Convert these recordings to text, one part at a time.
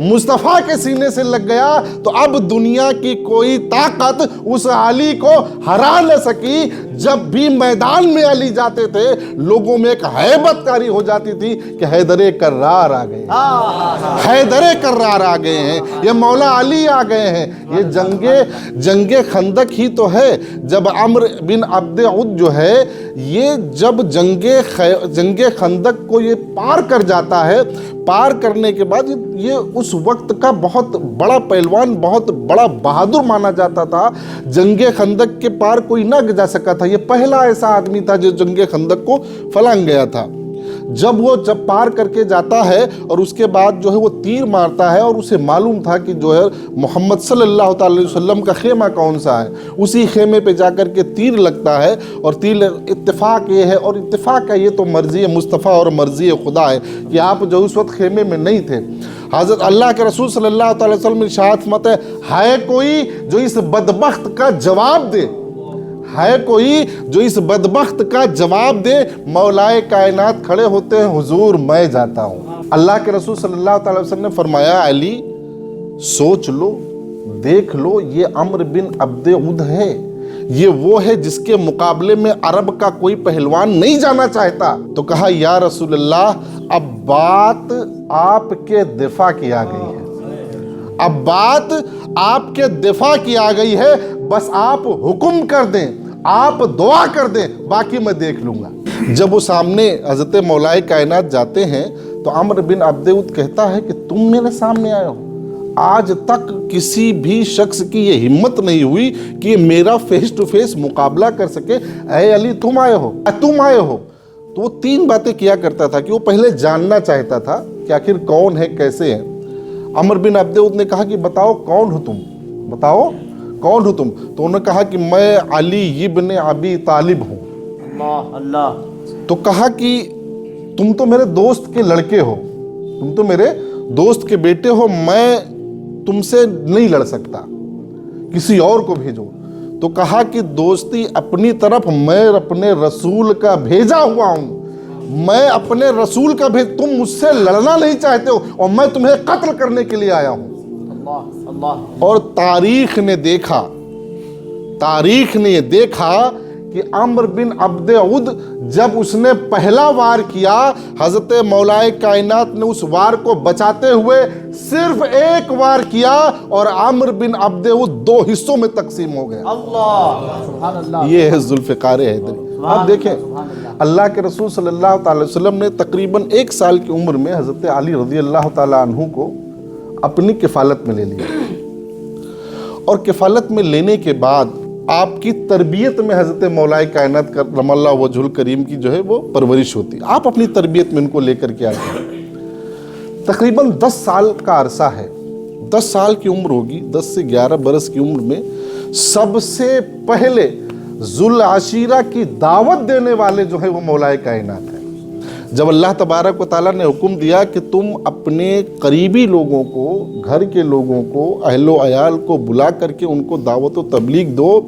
مصطفیٰ کے سینے سے لگ گیا تو اب دنیا کی کوئی طاقت اس علی کو ہرا نہ سکی. جب بھی میدان میں علی جاتے تھے لوگوں میں ایک ہیبت طاری ہو جاتی تھی کہ حیدر کرار آ گئے ہیں, حیدر کرار آ گئے ہیں, یہ مولا علی آ گئے ہیں. یہ جنگ خندق ہی تو ہے جب عمرو بن عبد عد جو ہے یہ جب جنگ خندق کو یہ پار کر جاتا ہے, پار کرنے کے بعد یہ اس وقت کا بہت بڑا پہلوان, بہت بڑا بہادر مانا جاتا تھا. جنگ خندق کے پار کوئی نہ جا سکا تھا, یہ پہلا ایسا آدمی تھا جو جنگ خندق کو پھلانگ گیا تھا. جب پار کر کے جاتا ہے اور اس کے بعد جو ہے وہ تیر مارتا ہے, اور اسے معلوم تھا کہ جو ہے محمد صلی اللہ تعالی وسلم کا خیمہ کون سا ہے, اسی خیمے پہ جا کر کے تیر لگتا ہے. اور تیر اتفاق یہ ہے, اور اتفاق کا یہ تو مرضی مصطفیٰ اور مرضی خدا ہے کہ آپ جو اس وقت خیمے میں نہیں تھے. حضرت اللہ کے رسول صلی اللہ تعالی وسلم ارشاد فرماتے ہیں ہے کوئی جو اس بدبخت کا جواب دے, ہے کوئی جو اس بدبخت کا جواب دے. مولائے کائنات کھڑے ہوتے ہیں حضور میں جاتا ہوں. اللہ کے رسول صلی اللہ تعالی وسلم نے فرمایا علی سوچ لو, دیکھ لو, یہ عمرو بن عبد عد ہے, یہ وہ ہے جس کے مقابلے میں عرب کا کوئی پہلوان نہیں جانا چاہتا. تو کہا یا رسول اللہ اب بات آپ کے دفاع کی آ گئی ہے, اب بات آپ کے دفاع کی آ گئی ہے, بس آپ حکم کر دیں, آپ دعا کر دیں, باقی میں دیکھ لوں گا. جب وہ سامنے حضرت مولائے کائنات جاتے ہیں تو عمرو بن عبد عد کہتا ہے کہ تم میرے سامنے آئے ہو. آج تک کسی بھی شخص کی یہ ہمت نہیں ہوئی کہ میرا فیس ٹو فیس مقابلہ کر سکے. اے علی تم آئے ہو, تم آئے ہو. تو وہ تین باتیں کیا کرتا تھا کہ وہ پہلے جاننا چاہتا تھا کہ آخر کون ہے, کیسے ہیں. عمرو بن عبد عد نے کہا کہ بتاؤ کون ہو تم, بتاؤ کون ہو تم. تو انہوں نے کہا کہ میں علی ابن ابی طالب ہوں. اللہ اللہ. تو کہا کہ تم تو میرے دوست کے لڑکے ہو, تم تو میرے دوست کے بیٹے ہو, میں تم سے نہیں لڑ سکتا, کسی اور کو بھیجو. تو کہا کہ دوستی اپنی طرف میں اپنے رسول کا بھیجا ہوا ہوں, میں اپنے رسول کا تم مجھ سے لڑنا نہیں چاہتے ہو اور میں تمہیں قتل کرنے کے لیے آیا ہوں. اور تاریخ نے یہ دیکھا کہ عمرو بن عبد عد جب اس نے پہلا وار کیا, حضرت مولائے کائنات نے اس وار کو بچاتے ہوئے صرف ایک وار کیا اور عمرو بن عبد عد دو حصوں میں تقسیم ہو گیا. یہ ہے ذوالفقار حیدری. آپ دیکھیں اللہ کے رسول صلی اللہ تعالی وسلم نے تقریباً 1 سال کی عمر میں حضرت علی رضی اللہ تعالیٰ عنہ کو اپنی کفالت میں لے لیا, اور کفالت میں لینے کے بعد آپ کی تربیت میں حضرت مولا کائنات کرم اللہ وجہ الکریم کی جو ہے وہ پرورش ہوتی. آپ اپنی تربیت میں ان کو لے کر کے آتے ہیں. تقریباً 10 سال کا عرصہ ہے, 10 سال کی عمر ہوگی, 10 سے 11 برس کی عمر میں سب سے پہلے ذوالعشیرہ کی دعوت دینے والے جو ہے وہ مولا کائنات ہیں. جب اللہ تبارک و تعالیٰ نے حکم دیا کہ تم اپنے قریبی لوگوں کو, گھر کے لوگوں کو, اہل و عیال کو بلا کر کے ان کو دعوت و تبلیغ دو.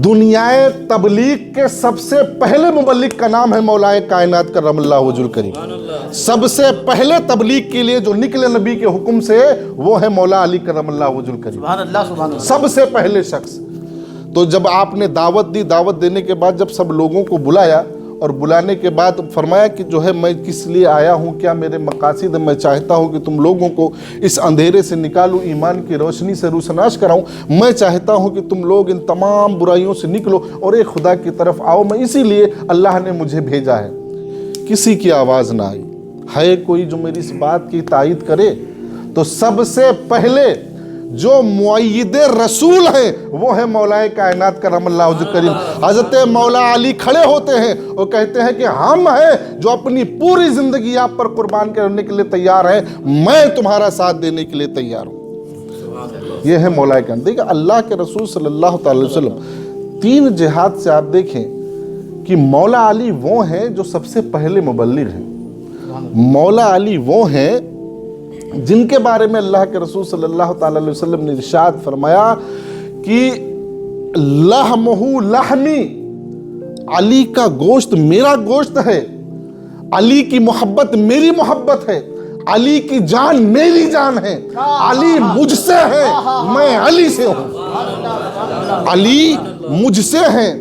دنیائے تبلیغ کے سب سے پہلے مبلغ کا نام ہے مولا کائنات کرم اللہ وجہ الکریم. سب سے پہلے تبلیغ کے لیے جو نکلے نبی کے حکم سے وہ ہے مولا علی کرم اللہ وجہ الکریم, سب سے پہلے شخص. تو جب آپ نے دعوت دی, دعوت دینے کے بعد جب سب لوگوں کو بلایا اور بلانے کے بعد فرمایا کہ جو ہے میں کس لیے آیا ہوں, کیا میرے مقاصد ہیں, میں چاہتا ہوں کہ تم لوگوں کو اس اندھیرے سے نکالوں, ایمان کی روشنی سے روشناس کراؤں, میں چاہتا ہوں کہ تم لوگ ان تمام برائیوں سے نکلو اور ایک خدا کی طرف آؤ, میں اسی لیے اللہ نے مجھے بھیجا ہے. کسی کی آواز نہ آئی. ہے کوئی جو میری اس بات کی تائید کرے؟ تو سب سے پہلے جو معید رسول ہیں وہ ہے مولا کائنات کرم اللہ وجہ الکریم. حضرت مولا علی کھڑے ہوتے ہیں اور کہتے ہیں کہ ہم ہیں جو اپنی پوری زندگی آپ پر قربان کرنے کے لیے تیار ہیں, میں تمہارا ساتھ دینے کے لیے تیار ہوں. یہ ہے مولا کائنات. دیکھیں اللہ کے رسول صلی اللہ تعالی وسلم 3 جہات سے آپ دیکھیں کہ مولا علی وہ ہیں جو سب سے پہلے مبلغ ہیں. مولا علی وہ ہیں جن کے بارے میں اللہ کے رسول صلی اللہ تعالی علیہ وسلم نے ارشاد فرمایا کہ لحمہ لحمی, علی کا گوشت میرا گوشت ہے, علی کی محبت میری محبت ہے, علی کی جان میری جان ہے، علی مجھ سے ہے، میں علی سے ہوں، علی مجھ سے ہے،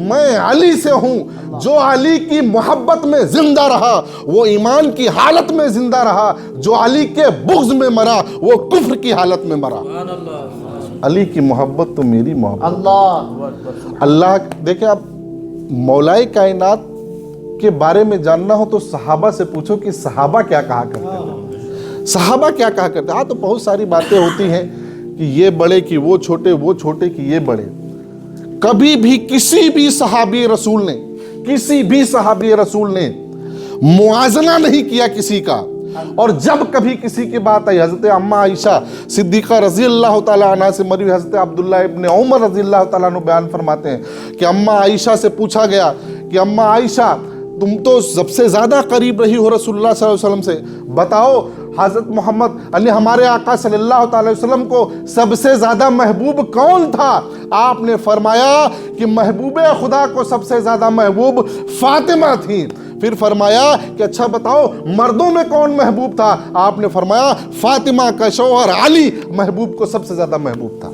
میں علی سے ہوں۔ جو علی کی محبت میں زندہ رہا وہ ایمان کی حالت میں زندہ رہا، جو علی کے بغض میں مرا وہ کفر کی حالت میں مرا۔ علی کی محبت تو میری محبت۔ اللہ دیکھیں، آپ مولائے کائنات کے بارے میں جاننا ہو تو صحابہ سے پوچھو کہ صحابہ کیا کہا کرتے تھے، صحابہ کیا کہا کرتے ہیں۔ تو بہت ساری باتیں ہوتی ہیں کہ یہ بڑے کہ وہ چھوٹے، وہ چھوٹے کہ یہ بڑے۔ کبھی بھی کسی بھی صحابی رسول نے موازنہ نہیں کیا کسی کا، اور جب کبھی کسی کی بات آئی، حضرت اماں عائشہ صدیقہ رضی اللہ تعالیٰ عنہ سے مروی حضرت عبداللہ ابن عمر رضی اللہ تعالیٰ عنہ بیان فرماتے ہیں کہ اماں عائشہ سے پوچھا گیا کہ اماں عائشہ تم تو سب سے زیادہ قریب رہی ہو رسول اللہ صلی اللہ علیہ وسلم سے، بتاؤ حضرت محمد علی ہمارے آقا صلی اللہ تعالی وسلم کو سب سے زیادہ محبوب کون تھا؟ آپ نے فرمایا کہ محبوب خدا کو سب سے زیادہ محبوب فاطمہ تھی۔ پھر فرمایا کہ اچھا بتاؤ مردوں میں کون محبوب تھا؟ آپ نے فرمایا فاطمہ کا شوہر علی محبوب کو سب سے زیادہ محبوب تھا۔